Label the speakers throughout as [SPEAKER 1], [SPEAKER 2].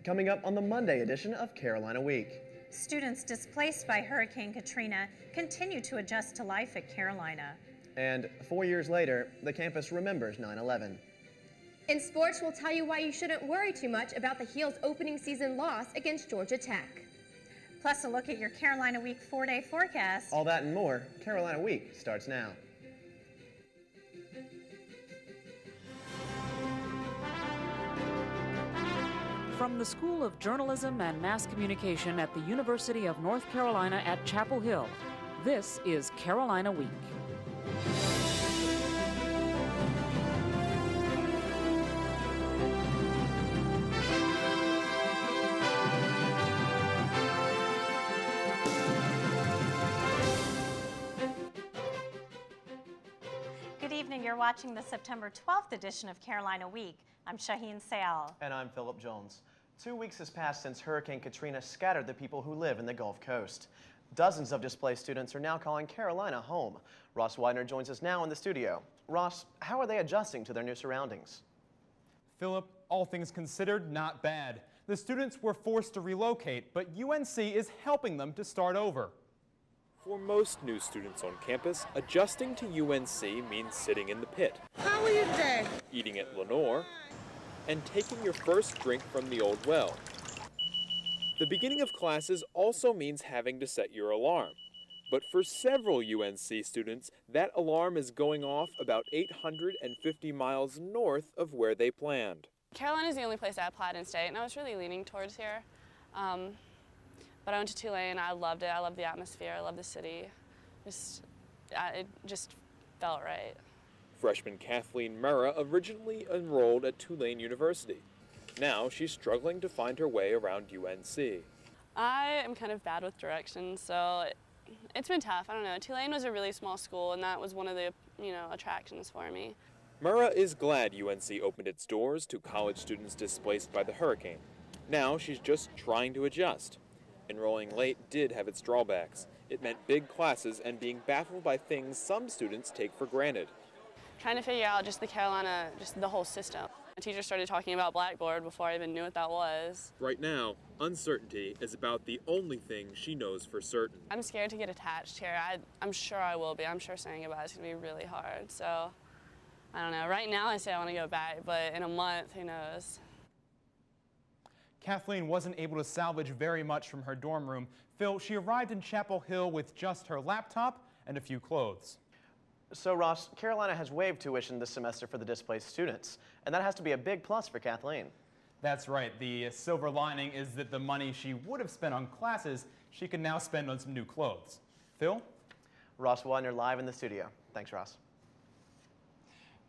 [SPEAKER 1] Coming up on the Monday edition of Carolina Week.
[SPEAKER 2] Students displaced by Hurricane Katrina continue to adjust to life at Carolina.
[SPEAKER 1] And 4 years later, the campus remembers 9/11.
[SPEAKER 3] In sports, we'll tell you why you shouldn't worry too much about the Heels' opening season loss against Georgia Tech.
[SPEAKER 2] Plus a look at your Carolina Week 4-day forecast.
[SPEAKER 1] All that and more, Carolina Week starts now.
[SPEAKER 4] From the School of Journalism and Mass Communication at the University of North Carolina at Chapel Hill, this is Carolina Week.
[SPEAKER 2] Good evening. You're watching the September 12th edition of Carolina Week. I'm Shaheen Sayal.
[SPEAKER 1] And I'm Philip Jones. 2 weeks has passed since Hurricane Katrina scattered the people who live in the Gulf Coast. Dozens of displaced students are now calling Carolina home. Ross Widener joins us now in the studio. Ross, how are they adjusting to their new surroundings?
[SPEAKER 5] Philip, all things considered, not bad. The students were forced to relocate, but UNC is helping them to start over.
[SPEAKER 6] For most new students on campus, adjusting to UNC means sitting in the pit.
[SPEAKER 7] How are you today?
[SPEAKER 6] Eating at Lenore, and taking your first drink from the old well. The beginning of classes also means having to set your alarm. But for several UNC students, that alarm is going off about 850 miles north of where they planned.
[SPEAKER 8] Carolina is the only place I applied in state, and I was really leaning towards here. But I went to Tulane. I loved it. I loved the atmosphere. I loved the city. It just felt right.
[SPEAKER 6] Freshman Kathleen Murrah originally enrolled at Tulane University. Now she's struggling to find her way around UNC.
[SPEAKER 8] I am kind of bad with directions, so it's been tough. I don't know. Tulane was a really small school, and that was one of the attractions for me.
[SPEAKER 6] Murrah is glad UNC opened its doors to college students displaced by the hurricane. Now she's just trying to adjust. Enrolling late did have its drawbacks. It meant big classes and being baffled by things some students take for granted.
[SPEAKER 8] Trying to figure out just the whole system. The teacher started talking about Blackboard before I even knew what that was.
[SPEAKER 6] Right now, uncertainty is about the only thing she knows for certain.
[SPEAKER 8] I'm scared to get attached here. I'm sure I will be. I'm sure saying goodbye is going to be really hard. So, I don't know. Right now I say I want to go back, but in a month, who knows?
[SPEAKER 5] Kathleen wasn't able to salvage very much from her dorm room. Phil, she arrived in Chapel Hill with just her laptop and a few clothes.
[SPEAKER 1] So, Ross, Carolina has waived tuition this semester for the displaced students, and that has to be a big plus for Kathleen.
[SPEAKER 5] That's right. The silver lining is that the money she would have spent on classes, she can now spend on some new clothes. Phil?
[SPEAKER 1] Ross Widener live in the studio. Thanks, Ross.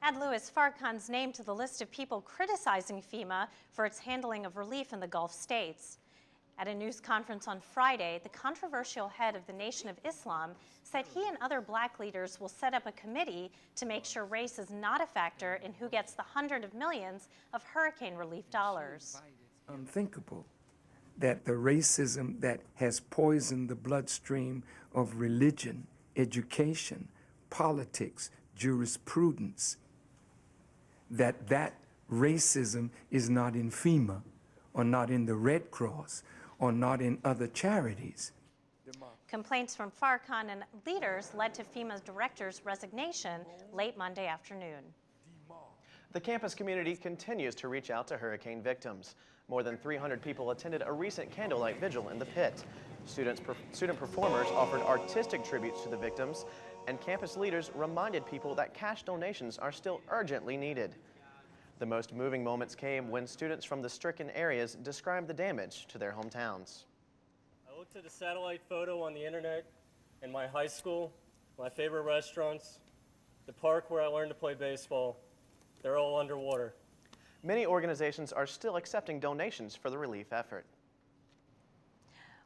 [SPEAKER 2] Add Louis Farrakhan's name to the list of people criticizing FEMA for its handling of relief in the Gulf states. At a news conference on Friday, the controversial head of the Nation of Islam said he and other black leaders will set up a committee to make sure race is not a factor in who gets the hundreds of millions of hurricane relief dollars.
[SPEAKER 9] Unthinkable that the racism that has poisoned the bloodstream of religion, education, politics, jurisprudence, that racism is not in FEMA or not in the Red Cross or not in other charities.
[SPEAKER 2] Complaints from Farrakhan and leaders led to FEMA's director's resignation late Monday afternoon.
[SPEAKER 1] The campus community continues to reach out to hurricane victims. More than 300 people attended a recent candlelight vigil in the pit. Student performers offered artistic tributes to the victims, and campus leaders reminded people that cash donations are still urgently needed. The most moving moments came when students from the stricken areas described the damage to their hometowns.
[SPEAKER 10] I looked at a satellite photo on the internet and my high school, my favorite restaurants, the park where I learned to play baseball. They're all underwater.
[SPEAKER 1] Many organizations are still accepting donations for the relief effort.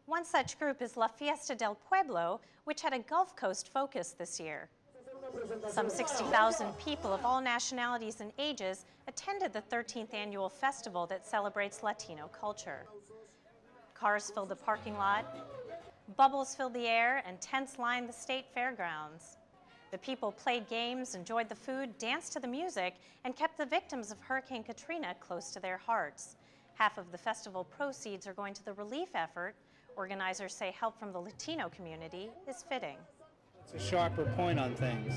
[SPEAKER 2] One such group is La Fiesta del Pueblo, which had a Gulf Coast focus this year. Some 60,000 people of all nationalities and ages attended the 13th annual festival that celebrates Latino culture. Cars filled the parking lot, bubbles filled the air, and tents lined the state fairgrounds. The people played games, enjoyed the food, danced to the music, and kept the victims of Hurricane Katrina close to their hearts. Half of the festival proceeds are going to the relief effort. Organizers say help from the Latino community is fitting.
[SPEAKER 7] It's a sharper point on things.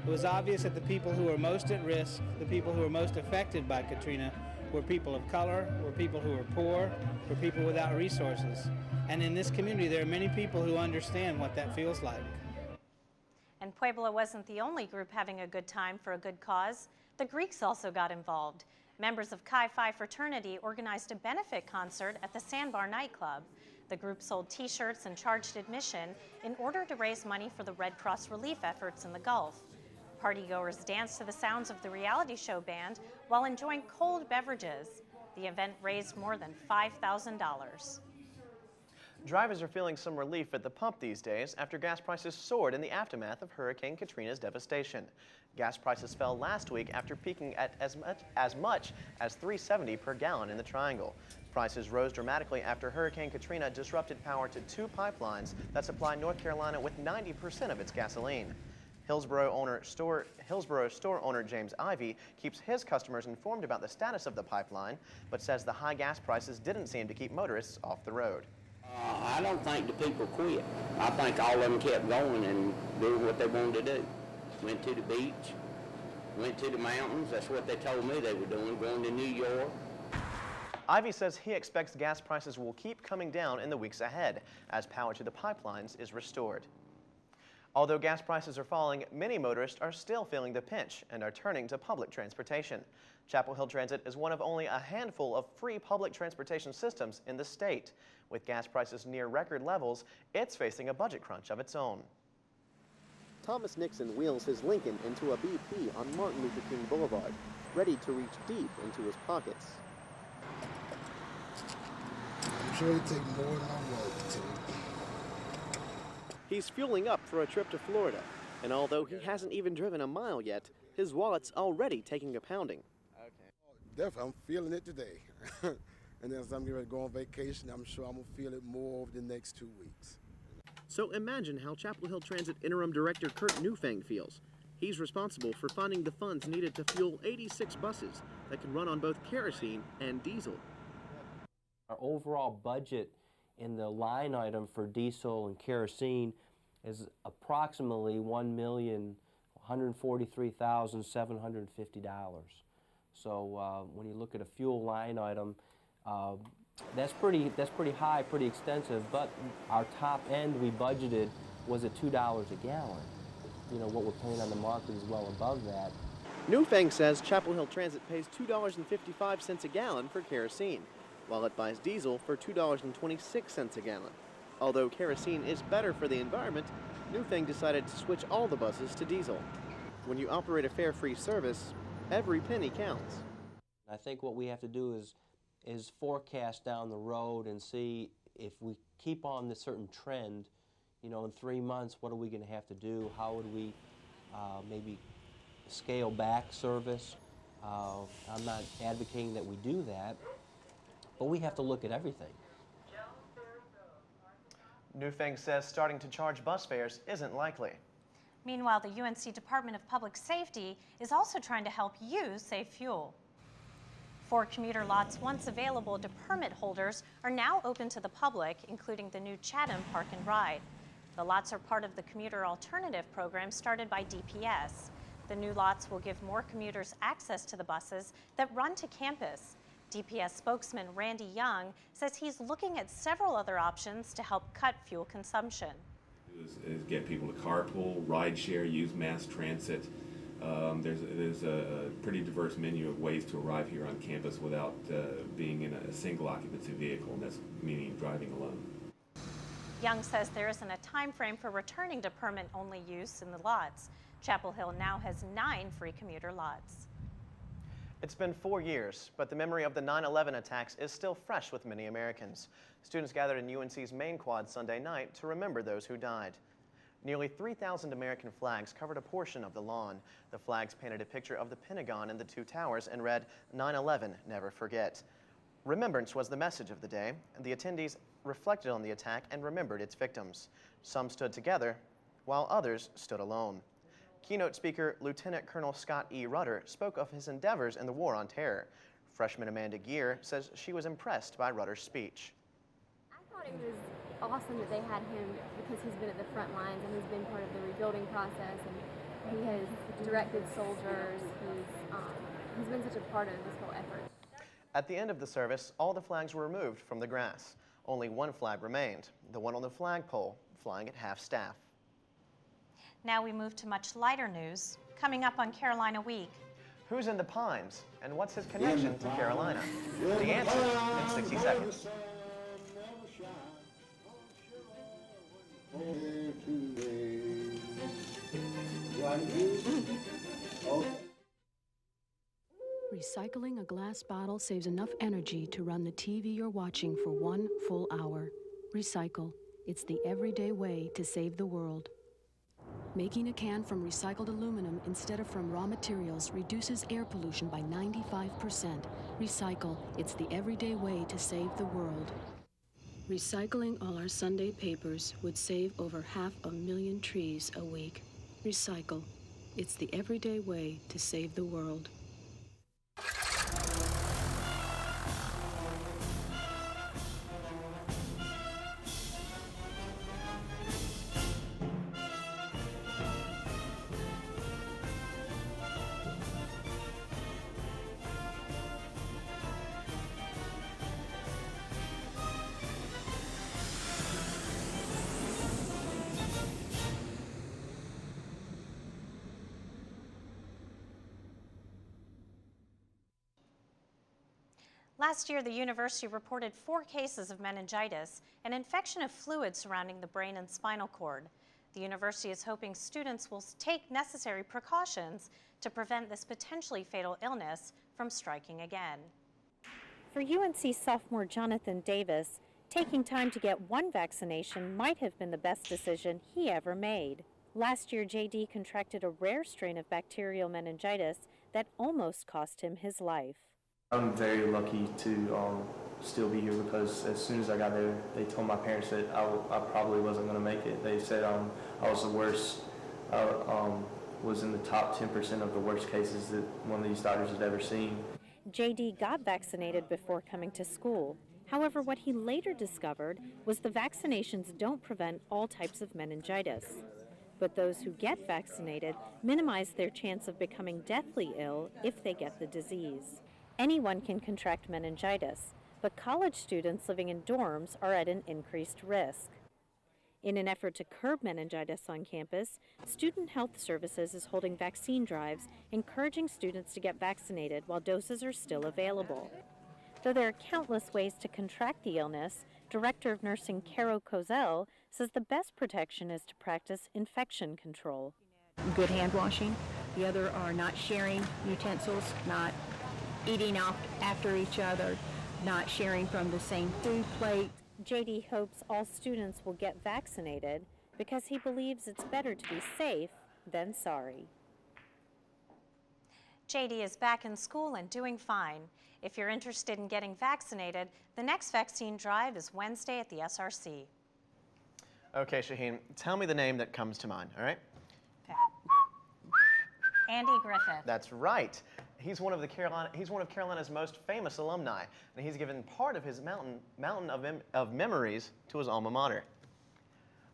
[SPEAKER 7] It was obvious that the people who were most at risk, the people who were most affected by Katrina, were people of color, were people who were poor, were people without resources. And in this community, there are many people who understand what that feels like.
[SPEAKER 2] And Puebla wasn't the only group having a good time for a good cause. The Greeks also got involved. Members of Chi Phi fraternity organized a benefit concert at the Sandbar nightclub. The group sold T-shirts and charged admission in order to raise money for the Red Cross relief efforts in the Gulf. Partygoers danced to the sounds of the reality show band while enjoying cold beverages. The event raised more than $5,000.
[SPEAKER 1] Drivers are feeling some relief at the pump these days after gas prices soared in the aftermath of Hurricane Katrina's devastation. Gas prices fell last week after peaking at as much as $3.70 per gallon in the Triangle. Prices rose dramatically after Hurricane Katrina disrupted power to two pipelines that supply North Carolina with 90% of its gasoline. Hillsborough store owner James Ivey keeps his customers informed about the status of the pipeline, but says the high gas prices didn't seem to keep motorists off the road.
[SPEAKER 11] I don't think the people quit. I think all of them kept going and doing what they wanted to do. Went to the beach, went to the mountains. That's what they told me they were doing, going to New York.
[SPEAKER 1] Ivey says he expects gas prices will keep coming down in the weeks ahead as power to the pipelines is restored. Although gas prices are falling, many motorists are still feeling the pinch and are turning to public transportation. Chapel Hill Transit is one of only a handful of free public transportation systems in the state. With gas prices near record levels, it's facing a budget crunch of its own.
[SPEAKER 12] Thomas Nixon wheels his Lincoln into a BP on Martin Luther King Boulevard, ready to reach deep into his pockets.
[SPEAKER 13] I'm sure it'll take more than I want to.
[SPEAKER 12] He's fueling up for a trip to Florida, and although he hasn't even driven a mile yet, his wallet's already taking a pounding.
[SPEAKER 13] Definitely, I'm feeling it today. And then as I'm getting ready to go on vacation, I'm sure I'm going to feel it more over the next 2 weeks.
[SPEAKER 12] So imagine how Chapel Hill Transit Interim Director Kurt Newfang feels. He's responsible for finding the funds needed to fuel 86 buses that can run on both kerosene and diesel.
[SPEAKER 14] Our overall budget in the line item for diesel and kerosene is approximately $1,143,750. So when you look at a fuel line item, that's pretty high, pretty extensive. But our top end we budgeted was at $2 a gallon. You know, what we're paying on the market is well above that.
[SPEAKER 12] Newfang says Chapel Hill Transit pays $2.55 a gallon for kerosene, while it buys diesel for $2.26 a gallon. Although kerosene is better for the environment, Newfang decided to switch all the buses to diesel. When you operate a fare-free service, every penny counts.
[SPEAKER 14] I think what we have to do is forecast down the road and see if we keep on this certain trend, you know, in 3 months, what are we going to have to do? How would we maybe scale back service? I'm not advocating that we do that, but we have to look at everything.
[SPEAKER 1] Newfang says starting to charge bus fares isn't likely.
[SPEAKER 2] Meanwhile, the UNC Department of Public Safety is also trying to help you save fuel. 4 commuter lots once available to permit holders are now open to the public, including the new Chatham Park and Ride. The lots are part of the Commuter Alternative program started by DPS. The new lots will give more commuters access to the buses that run to campus. DPS spokesman Randy Young says he's looking at several other options to help cut fuel consumption.
[SPEAKER 15] Is get people to carpool, ride share, use mass transit. There's a pretty diverse menu of ways to arrive here on campus without being in a single occupancy vehicle, and that's meaning driving alone.
[SPEAKER 2] Young says there isn't a time frame for returning to permit-only use in the lots. Chapel Hill now has 9 free commuter lots.
[SPEAKER 1] It's been 4 years, but the memory of the 9/11 attacks is still fresh with many Americans. Students gathered in UNC's main quad Sunday night to remember those who died. Nearly 3,000 American flags covered a portion of the lawn. The flags painted a picture of the Pentagon and the 2 towers and read, 9/11, never forget. Remembrance was the message of the day, and the attendees reflected on the attack and remembered its victims. Some stood together, while others stood alone. Keynote speaker Lieutenant Colonel Scott E. Rudder spoke of his endeavors in the war on terror. Freshman Amanda Gear says she was impressed by Rudder's speech.
[SPEAKER 16] I thought it was awesome that they had him because he's been at the front lines and he's been part of the rebuilding process, and he has directed soldiers. He's been such a part of this whole effort.
[SPEAKER 1] At the end of the service, all the flags were removed from the grass. Only one flag remained, the one on the flagpole, flying at half-staff.
[SPEAKER 2] Now we move to much lighter news, coming up on Carolina Week.
[SPEAKER 1] Who's in the Pines, and what's his connection to Carolina? The answer in 60 seconds.
[SPEAKER 17] Recycling a glass bottle saves enough energy to run the TV you're watching for 1 full hour. Recycle. It's the everyday way to save the world. Making a can from recycled aluminum instead of from raw materials reduces air pollution by 95%. Recycle. It's the everyday way to save the world. Recycling all our Sunday papers would save over 500,000 trees a week. Recycle. It's the everyday way to save the world.
[SPEAKER 2] Last year, the university reported 4 cases of meningitis, an infection of fluid surrounding the brain and spinal cord. The university is hoping students will take necessary precautions to prevent this potentially fatal illness from striking again. For UNC sophomore Jonathan Davis, taking time to get one vaccination might have been the best decision he ever made. Last year, JD contracted a rare strain of bacterial meningitis that almost cost him his life.
[SPEAKER 18] I'm very lucky to still be here because as soon as I got there, they told my parents that I probably wasn't going to make it. They said I was the worst, was in the top 10% of the worst cases that one of these doctors had ever seen.
[SPEAKER 2] JD got vaccinated before coming to school. However, what he later discovered was the vaccinations don't prevent all types of meningitis. But those who get vaccinated minimize their chance of becoming deathly ill if they get the disease. Anyone can contract meningitis, but college students living in dorms are at an increased risk. In an effort to curb meningitis on campus, Student Health Services is holding vaccine drives, encouraging students to get vaccinated while doses are still available. Though there are countless ways to contract the illness, Director of Nursing Caro Kozel says the best protection is to practice infection control.
[SPEAKER 19] Good hand washing. The other are not sharing utensils, not eating after each other, not sharing from the same food plate.
[SPEAKER 2] JD hopes all students will get vaccinated because he believes it's better to be safe than sorry. JD is back in school and doing fine. If you're interested in getting vaccinated, the next vaccine drive is Wednesday at the SRC.
[SPEAKER 1] Okay, Shaheen, tell me the name that comes to mind, all right?
[SPEAKER 2] Andy Griffith.
[SPEAKER 1] That's right. He's one of Carolina's most famous alumni, and he's given part of his mountain of memories to his alma mater.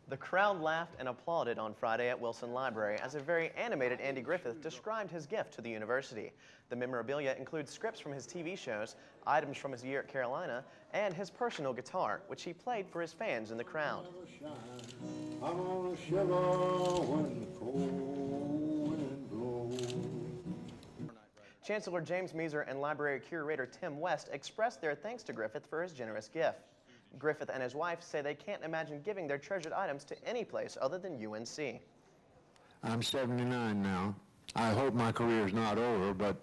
[SPEAKER 1] The crowd laughed and applauded on Friday at Wilson Library as a very animated Andy Griffith described his gift to the university. The memorabilia includes scripts from his TV shows, items from his year at Carolina, and his personal guitar, which he played for his fans in the crowd. I'm on a shiver when the cold wind blows. Chancellor James Measer and Library Curator Tim West expressed their thanks to Griffith for his generous gift. Griffith and his wife say they can't imagine giving their treasured items to any place other than UNC.
[SPEAKER 20] I'm 79 now. I hope my career is not over, but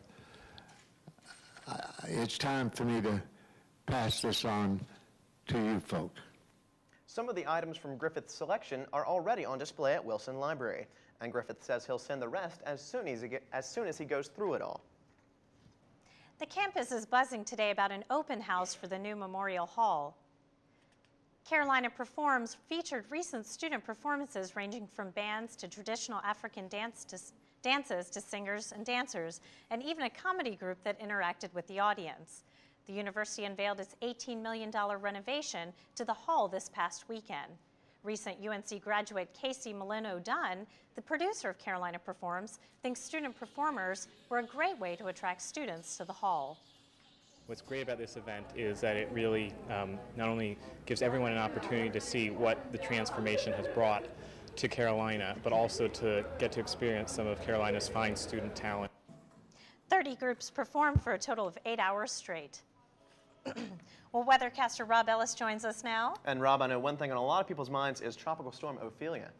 [SPEAKER 20] it's time for me to pass this on to you folks.
[SPEAKER 1] Some of the items from Griffith's selection are already on display at Wilson Library, and Griffith says he'll send the rest as soon as he goes through it all.
[SPEAKER 2] The campus is buzzing today about an open house for the new Memorial Hall. Carolina Performs featured recent student performances ranging from bands to traditional African dance dances to singers and dancers, and even a comedy group that interacted with the audience. The university unveiled its $18 million renovation to the hall this past weekend. Recent UNC graduate Casey Molino-Dunn, the producer of Carolina Performs, thinks student performers were a great way to attract students to the hall.
[SPEAKER 21] What's great about this event is that it really not only gives everyone an opportunity to see what the transformation has brought to Carolina, but also to get to experience some of Carolina's fine student talent.
[SPEAKER 2] 30 groups performed for a total of 8 hours straight. Well, weathercaster Rob Ellis joins us now.
[SPEAKER 1] And Rob, I know one thing on a lot of people's minds is Tropical Storm Ophelia.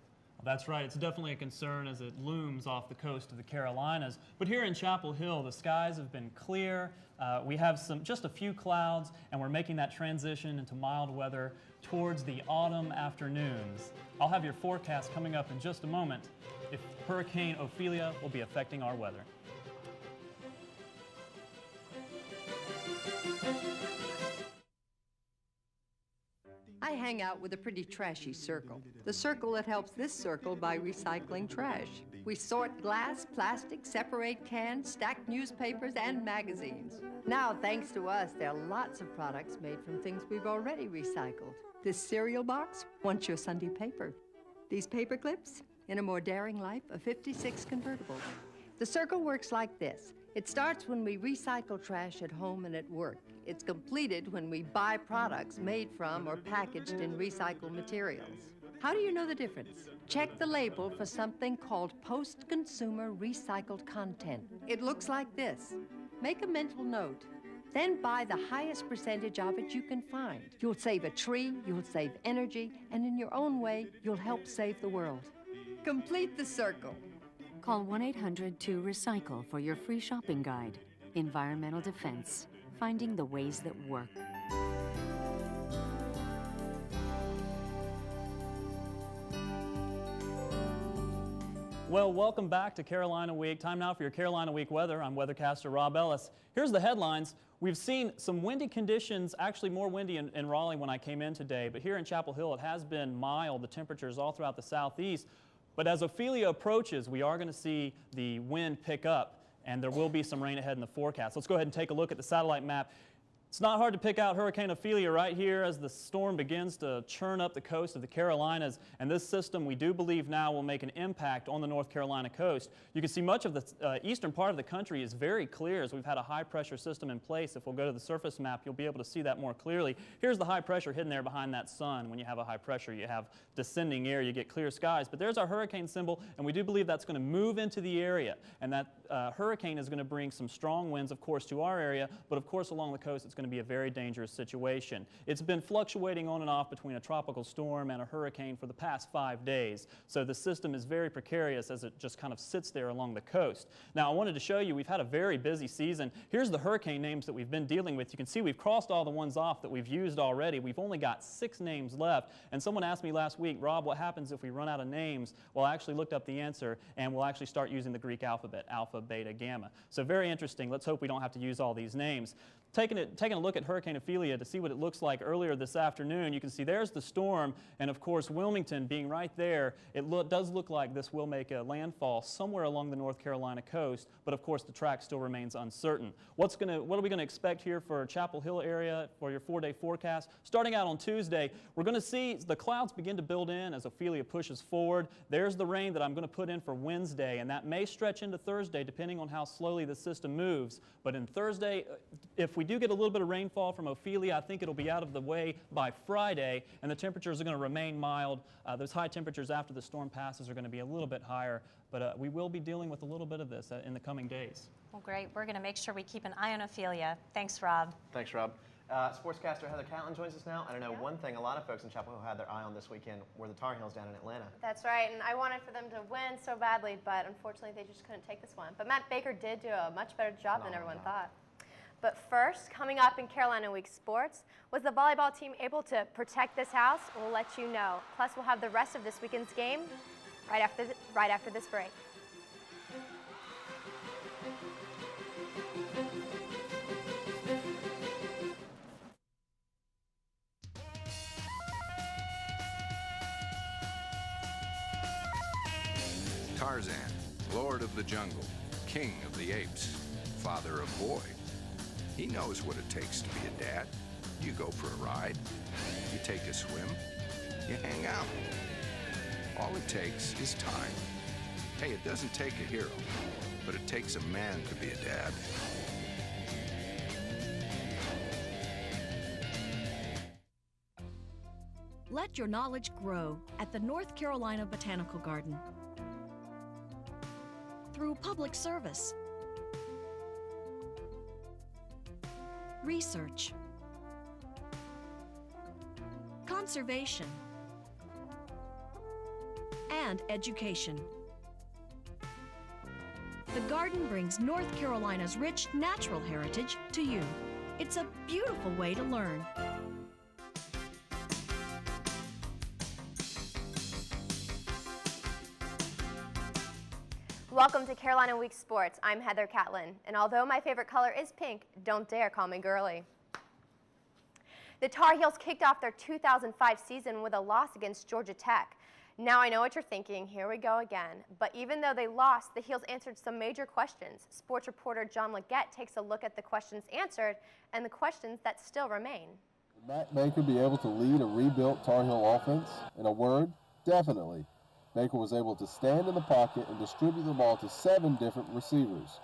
[SPEAKER 22] That's right. It's definitely a concern as it looms off the coast of the Carolinas. But here in Chapel Hill, the skies have been clear. We have just a few clouds, and we're making that transition into mild weather towards the autumn afternoons. I'll have your forecast coming up in just a moment if Hurricane Ophelia will be affecting our weather.
[SPEAKER 23] I hang out with a pretty trashy circle. The circle that helps this circle by recycling trash. We sort glass, plastic, separate cans, stack newspapers and magazines. Now, thanks to us, there are lots of products made from things we've already recycled. This cereal box wants your Sunday paper. These paper clips, in a more daring life, a 56 convertible. The circle works like this. It starts when we recycle trash at home and at work. It's completed when we buy products made from or packaged in recycled materials. How do you know the difference? Check the label for something called post-consumer recycled content. It looks like this. Make a mental note. Then buy the highest percentage of it you can find. You'll save a tree, you'll save energy, and in your own way, you'll help save the world. Complete the circle.
[SPEAKER 17] Call 1-800-2-RECYCLE for your free shopping guide. Environmental Defense, finding the ways that work.
[SPEAKER 22] Well, welcome back to Carolina Week. Time now for your Carolina Week weather. I'm weathercaster Rob Ellis. Here's the headlines. We've seen some windy conditions, actually more windy in Raleigh when I came in today, but here in Chapel Hill it has been mild. The temperatures all throughout the southeast. But as Ophelia approaches, we are going to see the wind pick up, and there will be some rain ahead in the forecast. Let's go ahead and take a look at the satellite map. It's not hard to pick out Hurricane Ophelia right here as the storm begins to churn up the coast of the Carolinas. And this system, we do believe now, will make an impact on the North Carolina coast. You can see much of the eastern part of the country is very clear as we've had a high pressure system in place. If we'll go to the surface map, you'll be able to see that more clearly. Here's the high pressure hidden there behind that sun. When you have a high pressure, you have descending air, you get clear skies. But there's our hurricane symbol, and we do believe that's going to move into the area. And that hurricane is going to bring some strong winds, of course, to our area. But of course, along the coast, it's going to be a very dangerous situation. It's been fluctuating on and off between a tropical storm and a hurricane for the past 5 days. So the system is very precarious as it just kind of sits there along the coast. Now, I wanted to show you we've had a very busy season. Here's the hurricane names that we've been dealing with. You can see we've crossed all the ones off that we've used already. We've only got 6 names left. And someone asked me last week, Rob, what happens if we run out of names? Well, I actually looked up the answer, and we'll actually start using the Greek alphabet, alpha, beta, gamma. So very interesting. Let's hope we don't have to use all these names. Taking a look at Hurricane Ophelia to see what it looks like earlier this afternoon, you can see there's the storm, and of course Wilmington being right there, it does look like this will make a landfall somewhere along the North Carolina coast, but of course the track still remains uncertain. What are we going to expect here for Chapel Hill area for your 4-day forecast? Starting out on Tuesday, we're going to see the clouds begin to build in as Ophelia pushes forward. There's the rain that I'm going to put in for Wednesday, and that may stretch into Thursday depending on how slowly the system moves. But in Thursday, if we do get a little bit of rainfall from Ophelia, I think it'll be out of the way by Friday, and the temperatures are going to remain mild. Those high temperatures after the storm passes are going to be a little bit higher, but we will be dealing with a little bit of this in the coming days.
[SPEAKER 2] Well, great. We're going to make sure we keep an eye on Ophelia. Thanks, Rob.
[SPEAKER 1] Thanks, Rob. Sportscaster Heather Catlin joins us now. And I know one thing a lot of folks in Chapel Hill had their eye on this weekend were the Tar Heels down in Atlanta.
[SPEAKER 3] That's right, and I wanted for them to win so badly, but unfortunately they just couldn't take this one. But Matt Baker did do a much better job than everyone thought. But first, coming up in Carolina Week Sports, was the volleyball team able to protect this house? We'll let you know. Plus, we'll have the rest of this weekend's game right after this break.
[SPEAKER 24] Tarzan,
[SPEAKER 4] Lord of the jungle, king of the apes, father of boy. He knows what it takes to be a dad. You go for a ride, you take a swim, you hang out. All it takes is time. Hey, it doesn't take a hero, but it takes a man to be a dad.
[SPEAKER 6] Let your knowledge grow at the North Carolina Botanical Garden. Through public service, research, conservation, and education. The garden brings North Carolina's rich natural heritage to you. It's a beautiful way to learn.
[SPEAKER 3] Welcome to Carolina Week Sports. I'm Heather Catlin, and although my favorite color is pink, don't dare call me girly. The Tar Heels kicked off their 2005 season with a loss against Georgia Tech. Now I know what you're thinking, here we go again. But even though they lost, the Heels answered some major questions. Sports reporter John Leggett takes a look at the questions answered and the questions that still remain.
[SPEAKER 8] Will Matt Baker be able to lead a rebuilt Tar Heel offense? In a word, definitely. Baker was able to stand in the pocket and distribute the ball to 7 different receivers.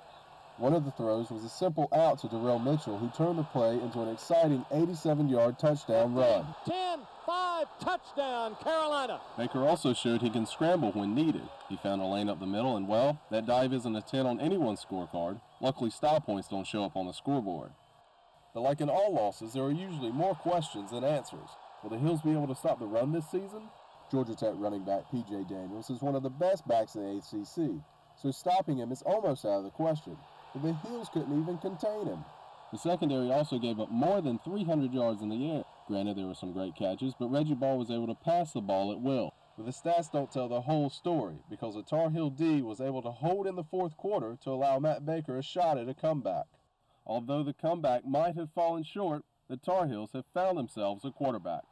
[SPEAKER 8] One of the throws was a simple out to Darrell Mitchell, who turned the play into an exciting 87-yard touchdown run.
[SPEAKER 24] 10-5 touchdown, Carolina.
[SPEAKER 8] Baker also showed he can scramble when needed. He found a lane up the middle, and well, that dive isn't a 10 on anyone's scorecard. Luckily, style points don't show up on the scoreboard. But like in all losses, there are usually more questions than answers. Will the Heels be able to stop the run this season? Georgia Tech running back P.J. Daniels is one of the best backs in the ACC, so stopping him is almost out of the question. But the Heels couldn't even contain him. The secondary also gave up more than 300 yards in the air. Granted, there were some great catches, but Reggie Ball was able to pass the ball at will. But the stats don't tell the whole story, because the Tar Heel D was able to hold in the fourth quarter to allow Matt Baker a shot at a comeback. Although the comeback might have fallen short, the Tar Heels have found themselves a quarterback.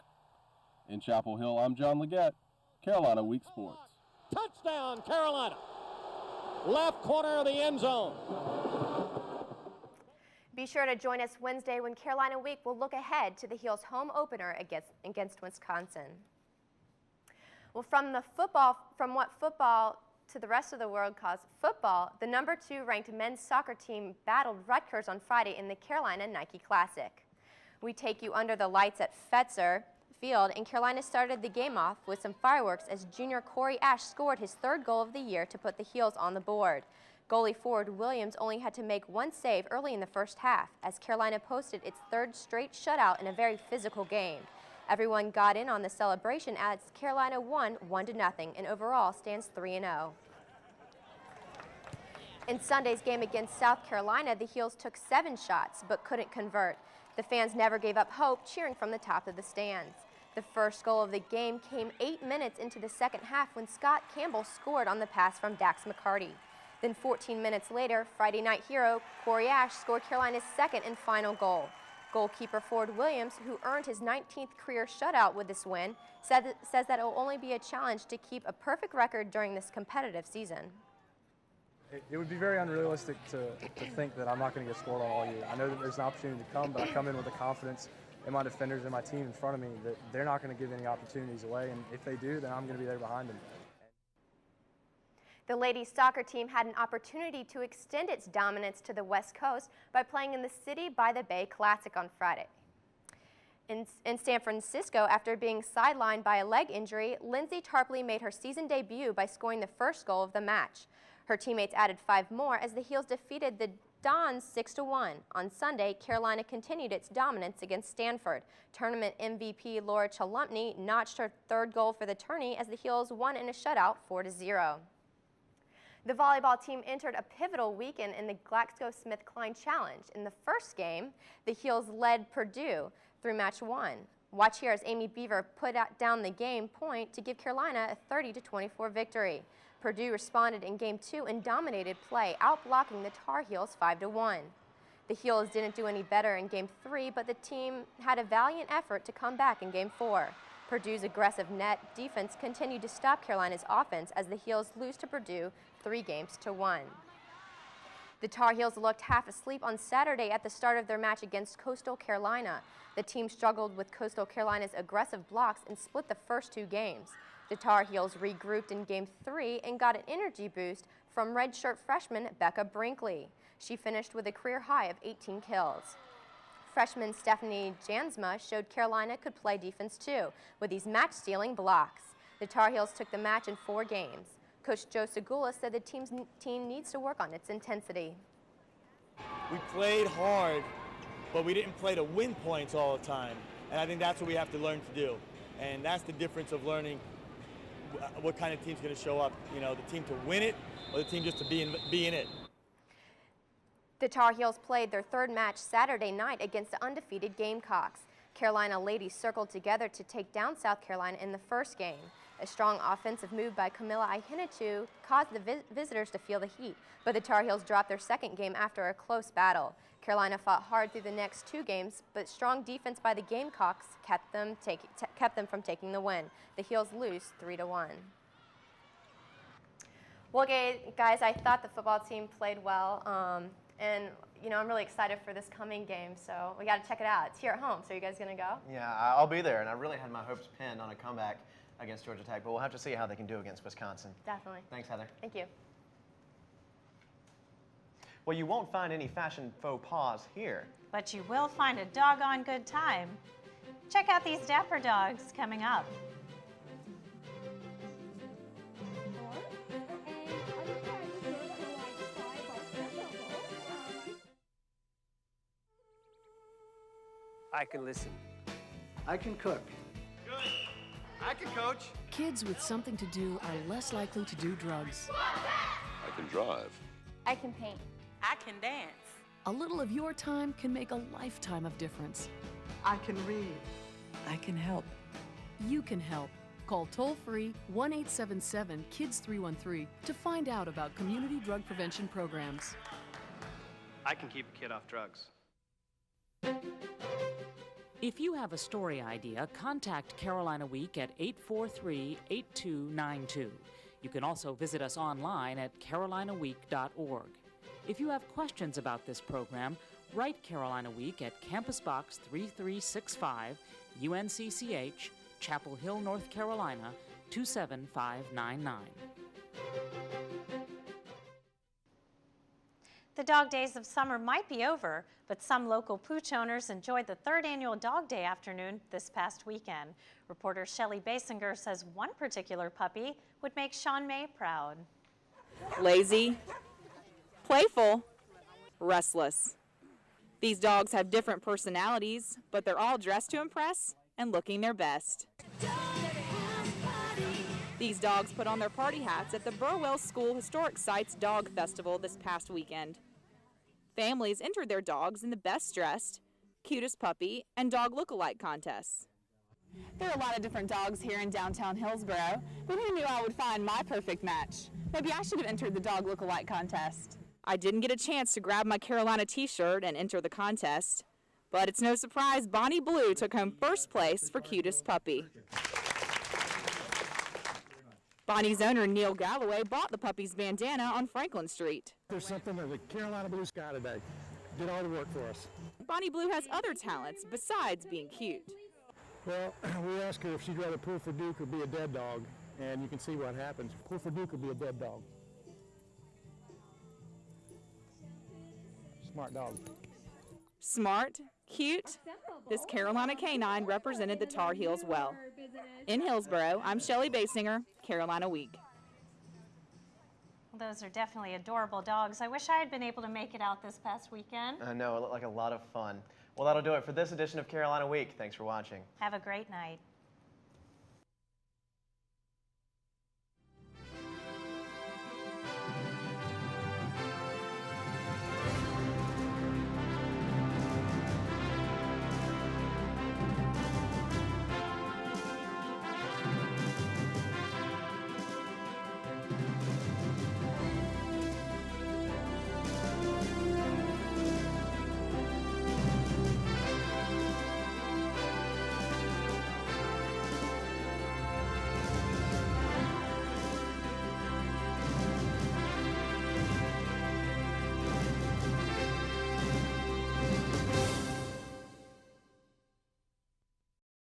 [SPEAKER 8] In Chapel Hill, I'm John Leggett, Carolina Week Sports.
[SPEAKER 24] Touchdown, Carolina. Left corner of the end zone.
[SPEAKER 3] Be sure to join us Wednesday when Carolina Week will look ahead to the Heels' home opener against Wisconsin. Well, from what football to the rest of the world calls football, the number 2 ranked men's soccer team battled Rutgers on Friday in the Carolina Nike Classic. We take you under the lights at Fetzer Field, and Carolina started the game off with some fireworks as junior Corey Ash scored his 3rd goal of the year to put the Heels on the board. Goalie Ford Williams only had to make 1 save early in the first half as Carolina posted its 3rd straight shutout in a very physical game. Everyone got in on the celebration as Carolina won 1-0 and overall stands 3-0. In Sunday's game against South Carolina, the Heels took 7 shots but couldn't convert. The fans never gave up hope, cheering from the top of the stands. The first goal of the game came 8 minutes into the second half when Scott Campbell scored on the pass from Dax McCarty. Then 14 minutes later, Friday night hero Corey Ash scored Carolina's 2nd and final goal. Goalkeeper Ford Williams, who earned his 19th career shutout with this win, says that it will only be a challenge to keep a perfect record during this competitive season.
[SPEAKER 18] It would be very unrealistic to think that I'm not going to get scored on all year. I know that there's an opportunity to come, but I come in with the confidence in my defenders and my team in front of me that they're not going to give any opportunities away, and if they do, then I'm going to be there behind them.
[SPEAKER 3] The ladies' soccer team had an opportunity to extend its dominance to the West Coast by playing in the City by the Bay Classic on Friday. In San Francisco, after being sidelined by a leg injury, Lindsay Tarpley made her season debut by scoring the 1st goal of the match. Her teammates added 5 more as the Heels defeated the Dons 6-1. On Sunday, Carolina continued its dominance against Stanford. Tournament MVP Laura Chalumpney notched her 3rd goal for the tourney as the Heels won in a shutout 4-0. The volleyball team entered a pivotal weekend in the GlaxoSmithKline Challenge. In the first game, the Heels led Purdue through match 1. Watch here as Amy Beaver put down the game point to give Carolina a 30-24 victory. Purdue responded in Game 2 and dominated play, outblocking the Tar Heels 5-1. The Heels didn't do any better in Game 3, but the team had a valiant effort to come back in Game 4. Purdue's aggressive net defense continued to stop Carolina's offense as the Heels lose to Purdue 3-1. The Tar Heels looked half asleep on Saturday at the start of their match against Coastal Carolina. The team struggled with Coastal Carolina's aggressive blocks and split the first 2 games. The Tar Heels regrouped in Game 3 and got an energy boost from redshirt freshman Becca Brinkley. She finished with a career high of 18 kills. Freshman Stephanie Jansma showed Carolina could play defense too, with these match-stealing blocks. The Tar Heels took the match in 4 games. Coach Joe Segula said the team needs to work on its intensity.
[SPEAKER 5] We played hard, but we didn't play to win points all the time. And I think that's what we have to learn to do. And that's the difference of learning what kind of team's going to show up. You know, the team to win it or the team just to be in it.
[SPEAKER 3] The Tar Heels played their 3rd match Saturday night against the undefeated Gamecocks. Carolina ladies circled together to take down South Carolina in the first game. A strong offensive move by Camilla Ihinitu caused the visitors to feel the heat, but the Tar Heels dropped their 2nd game after a close battle. Carolina fought hard through the next 2 games, but strong defense by the Gamecocks kept them from taking the win. The Heels lose 3-1. Well, guys, I thought the football team played well, and you know, I'm really excited for this coming game, so we got to check it out. It's here at home, so you guys gonna go?
[SPEAKER 1] Yeah, I'll be there, and I really had my hopes pinned on a comeback against Georgia Tech, but we'll have to see how they can do against Wisconsin.
[SPEAKER 3] Definitely.
[SPEAKER 1] Thanks, Heather.
[SPEAKER 3] Thank you.
[SPEAKER 1] Well, you won't find any fashion faux pas here.
[SPEAKER 2] But you will find a doggone good time. Check out these dapper dogs coming up.
[SPEAKER 7] I can listen.
[SPEAKER 9] I can cook.
[SPEAKER 7] Good. I can coach.
[SPEAKER 17] Kids with something to do are less likely to do drugs.
[SPEAKER 10] I can drive.
[SPEAKER 16] I can paint.
[SPEAKER 25] I can dance.
[SPEAKER 17] A little of your time can make a lifetime of difference.
[SPEAKER 9] I can read.
[SPEAKER 26] I can help.
[SPEAKER 17] You can help. Call toll-free 1-877-KIDS-313 to find out about community drug prevention programs.
[SPEAKER 7] I can keep a kid off drugs.
[SPEAKER 27] If you have a story idea, contact Carolina Week at 843-8292. You can also visit us online at carolinaweek.org. If you have questions about this program, write Carolina Week at Campus Box 3365, UNCCH, Chapel Hill, North Carolina, 27599.
[SPEAKER 2] The dog days of summer might be over, but some local pooch owners enjoyed the 3rd annual Dog Day afternoon this past weekend. Reporter Shelley Basinger says one particular puppy would make Sean May proud.
[SPEAKER 28] Lazy, playful, restless. These dogs have different personalities, but they're all dressed to impress and looking their best. These dogs put on their party hats at the Burwell School Historic Sites Dog Festival this past weekend. Families entered their dogs in the best dressed, cutest puppy, and dog look-alike contests.
[SPEAKER 29] There are a lot of different dogs here in downtown Hillsboro, but who knew I would find my perfect match? Maybe I should have entered the dog look-alike contest.
[SPEAKER 28] I didn't get a chance to grab my Carolina t-shirt and enter the contest, but it's no surprise Bonnie Blue took home first place for cutest puppy. Bonnie's owner, Neil Galloway, bought the puppy's bandana on Franklin Street.
[SPEAKER 30] There's something that the Carolina Blue Sky today did all the work for us.
[SPEAKER 28] Bonnie Blue has other talents besides being cute.
[SPEAKER 30] Well, we asked her if she'd rather pull for Duke or be a dead dog, and you can see what happens. Pull for Duke or be a dead dog. Smart dog.
[SPEAKER 28] Smart, cute. This Carolina canine represented the Tar Heels well. In Hillsboro, I'm Shelley Basinger, Carolina Week.
[SPEAKER 2] Well, those are definitely adorable dogs. I wish I had been able to make it out this past weekend.
[SPEAKER 1] I know, it looked like a lot of fun. Well, that'll do it for this edition of Carolina Week. Thanks for watching.
[SPEAKER 2] Have a great night.